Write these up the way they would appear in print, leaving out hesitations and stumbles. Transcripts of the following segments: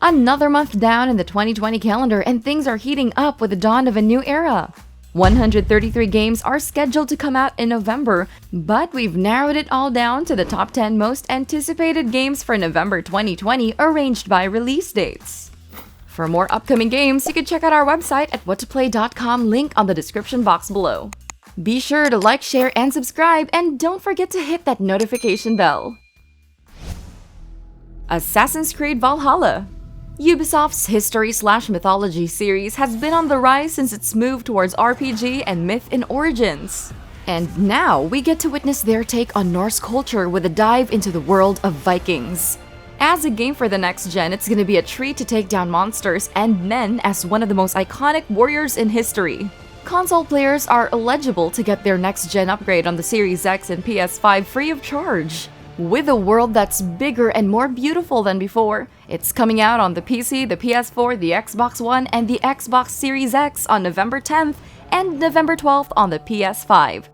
Another month down in the 2020 calendar and things are heating up with the dawn of a new era. 133 games are scheduled to come out in November, but we've narrowed it all down to the top 10 most anticipated games for November 2020 arranged by release dates. For more upcoming games, you can check out our website at whattoplay.com, link on the description box below. Be sure to like, share, and subscribe, and don't forget to hit that notification bell. Assassin's Creed Valhalla. Ubisoft's history/mythology series has been on the rise since its move towards RPG and myth in Origins. And now we get to witness their take on Norse culture with a dive into the world of Vikings. As a game for the next gen, it's gonna be a treat to take down monsters and men as one of the most iconic warriors in history. Console players are eligible to get their next gen upgrade on the Series X and PS5 free of charge. With a world that's bigger and more beautiful than before, it's coming out on the PC, the PS4, the Xbox One, and the Xbox Series X on November 10th and November 12th on the PS5.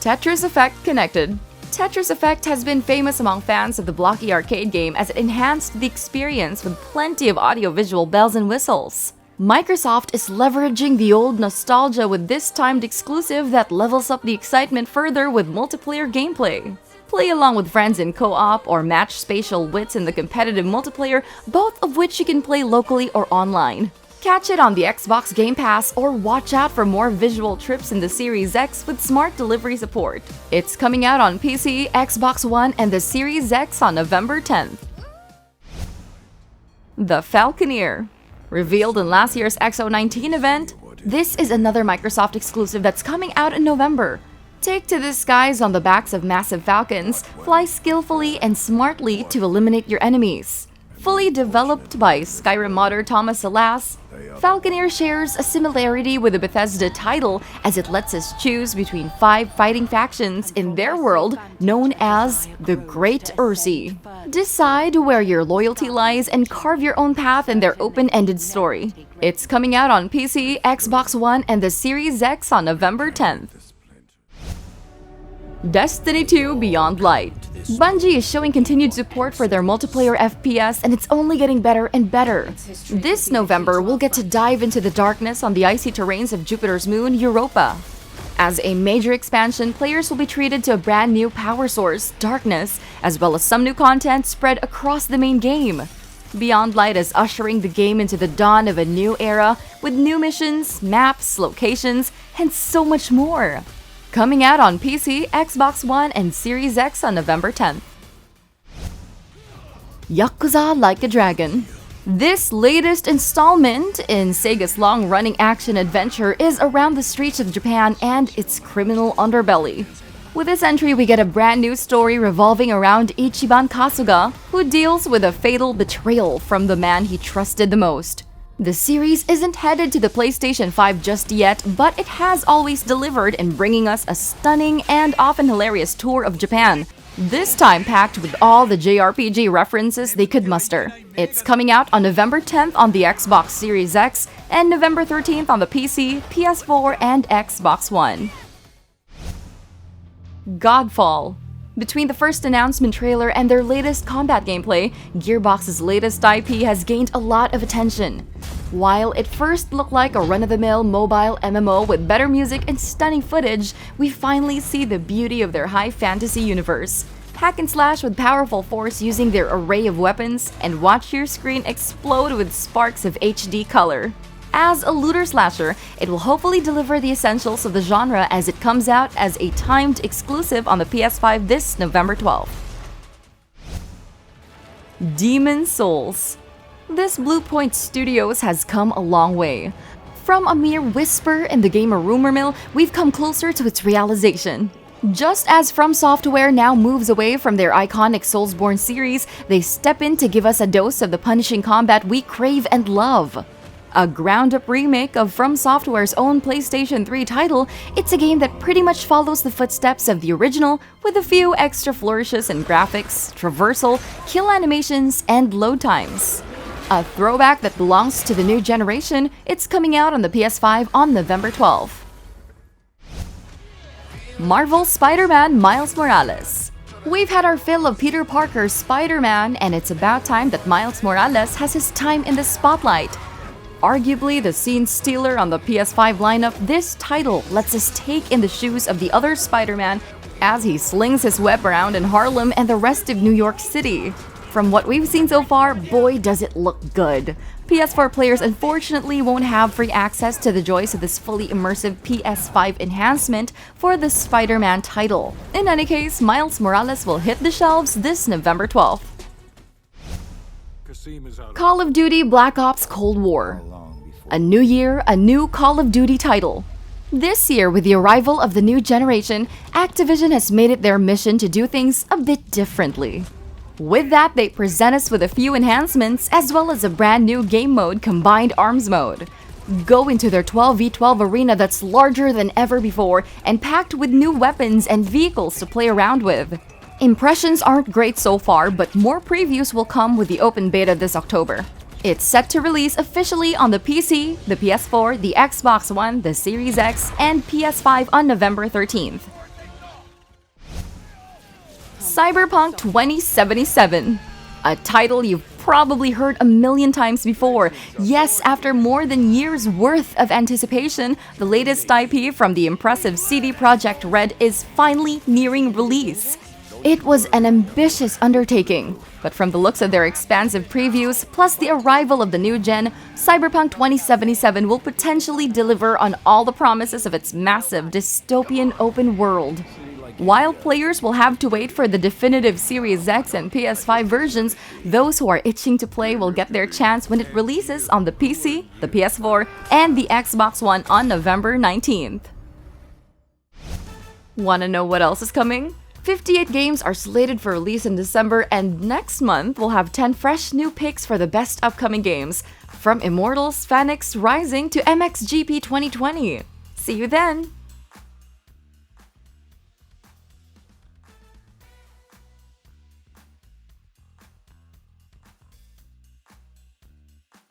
Tetris Effect Connected. Tetris Effect has been famous among fans of the blocky arcade game as it enhanced the experience with plenty of audio-visual bells and whistles. Microsoft is leveraging the old nostalgia with this timed exclusive that levels up the excitement further with multiplayer gameplay. Play along with friends in co-op or match spatial wits in the competitive multiplayer, both of which you can play locally or online. Catch it on the Xbox Game Pass or watch out for more visual trips in the Series X with smart delivery support. It's coming out on PC, Xbox One, and the Series X on November 10th. The Falconeer. Revealed in last year's XO19 event, this is another Microsoft exclusive that's coming out in November. Take to the skies on the backs of massive falcons, fly skillfully and smartly to eliminate your enemies. Fully developed by Skyrim modder Thomas Alas, Falconeer shares a similarity with the Bethesda title as it lets us choose between 5 fighting factions in their world known as the Great Ursi. Decide where your loyalty lies and carve your own path in their open-ended story. It's coming out on PC, Xbox One, and the Series X on November 10th. Destiny 2 Beyond Light. Bungie is showing continued support for their multiplayer FPS, and it's only getting better and better. This November, we'll get to dive into the darkness on the icy terrains of Jupiter's moon, Europa. As a major expansion, players will be treated to a brand new power source, Darkness, as well as some new content spread across the main game. Beyond Light is ushering the game into the dawn of a new era with new missions, maps, locations, and so much more. Coming out on PC, Xbox One, and Series X on November 10th. Yakuza Like a Dragon. This latest installment in Sega's long-running action-adventure is around the streets of Japan and its criminal underbelly. With this entry, we get a brand new story revolving around Ichiban Kasuga, who deals with a fatal betrayal from the man he trusted the most. The series isn't headed to the PlayStation 5 just yet, but it has always delivered in bringing us a stunning and often hilarious tour of Japan, this time packed with all the JRPG references they could muster. It's coming out on November 10th on the Xbox Series X and November 13th on the PC, PS4, and Xbox One. Godfall. Between the first announcement trailer and their latest combat gameplay, Gearbox's latest IP has gained a lot of attention. While it first looked like a run-of-the-mill mobile MMO with better music and stunning footage, we finally see the beauty of their high fantasy universe. Hack and slash with powerful force using their array of weapons, and watch your screen explode with sparks of HD color. As a looter slasher, it will hopefully deliver the essentials of the genre as it comes out as a timed exclusive on the PS5 this November 12th. Demon's Souls. This Bluepoint Studios has come a long way. From a mere whisper in the gamer rumor mill, we've come closer to its realization. Just as From Software now moves away from their iconic Soulsborne series, they step in to give us a dose of the punishing combat we crave and love. A ground-up remake of From Software's own PlayStation 3 title, it's a game that pretty much follows the footsteps of the original with a few extra flourishes in graphics, traversal, kill animations, and load times. A throwback that belongs to the new generation, it's coming out on the PS5 on November 12th. Marvel's Spider-Man Miles Morales. We've had our fill of Peter Parker's Spider-Man, and it's about time that Miles Morales has his time in the spotlight. Arguably the scene stealer on the PS5 lineup, this title lets us take in the shoes of the other Spider-Man as he slings his web around in Harlem and the rest of New York City. From what we've seen so far, boy does it look good. PS4 players unfortunately won't have free access to the joys of this fully immersive PS5 enhancement for the Spider-Man title. In any case, Miles Morales will hit the shelves this November 12th. Call of Duty Black Ops Cold War. A new year, a new Call of Duty title. This year, with the arrival of the new generation, Activision has made it their mission to do things a bit differently. With that, they present us with a few enhancements as well as a brand new game mode, Combined Arms Mode. Go into their 12v12 arena that's larger than ever before and packed with new weapons and vehicles to play around with. Impressions aren't great so far, but more previews will come with the open beta this October. It's set to release officially on the PC, the PS4, the Xbox One, the Series X, and PS5 on November 13th. Cyberpunk 2077. A title you've probably heard a million times before. Yes, after more than years worth of anticipation, the latest IP from the impressive CD Projekt Red is finally nearing release. It was an ambitious undertaking, but from the looks of their expansive previews, plus the arrival of the new gen, Cyberpunk 2077 will potentially deliver on all the promises of its massive dystopian open world. While players will have to wait for the definitive Series X and PS5 versions, those who are itching to play will get their chance when it releases on the PC, the PS4, and the Xbox One on November 19th. Wanna know what else is coming? 58 games are slated for release in December, and next month we'll have 10 fresh new picks for the best upcoming games, from Immortals, Phoenix Rising to MXGP 2020. See you then!